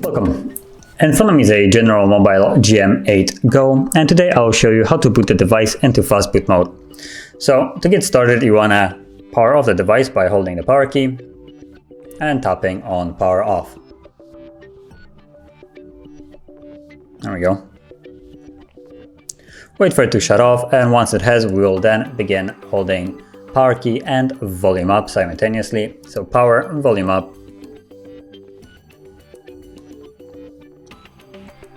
Welcome. In front of me is a General Mobile GM8 Go, and today I'll show you how to boot the device into Fastboot mode. So to get started, you want to power off the device by holding the power key and tapping on power off. There we go. Wait for it to shut off, and once it has, we will then begin holding power key and volume up simultaneously. So power, volume up.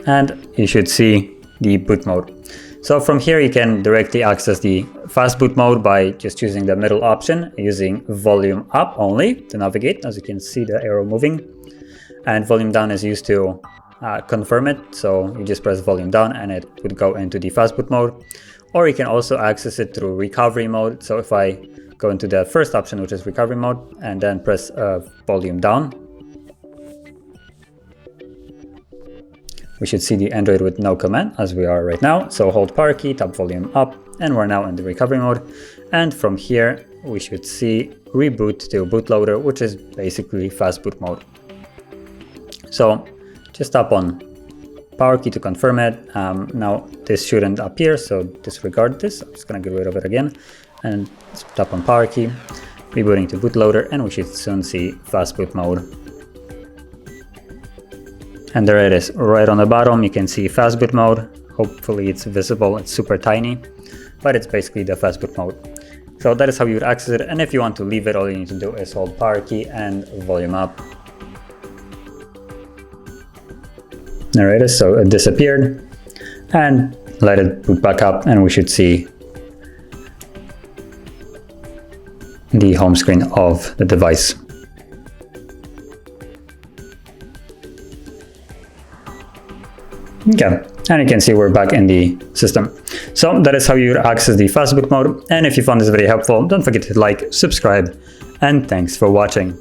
And you should see the boot mode. So from here you can directly access the fast boot mode by just choosing the middle option, using volume up only to navigate. As you can see, the arrow moving, and volume down is used to confirm it. So you just press volume down and it would go into the fast boot mode. Or you can also access it through recovery mode. So if I go into the first option, which is recovery mode, and then press volume down, we should see the Android with no command, as we are right now. So hold power key, tap volume up, and we're now in the recovery mode. And from here, we should see reboot to bootloader, which is basically fast boot mode. So just tap on power key to confirm it. Now this shouldn't appear, so disregard this. I'm just gonna get rid of it again. And tap on power key, rebooting to bootloader, and we should soon see fast boot mode. And there it is, right on the bottom. You can see fast boot mode. Hopefully it's visible, it's super tiny, but it's basically the fast boot mode. So that is how you would access it. And if you want to leave it, all you need to do is hold power key and volume up. There it is, so it disappeared. And let it boot back up, and we should see the home screen of the device. Okay, and you can see we're back in the system. So that is how you access the fast boot mode. And if you found this video helpful, don't forget to like, subscribe, and thanks for watching.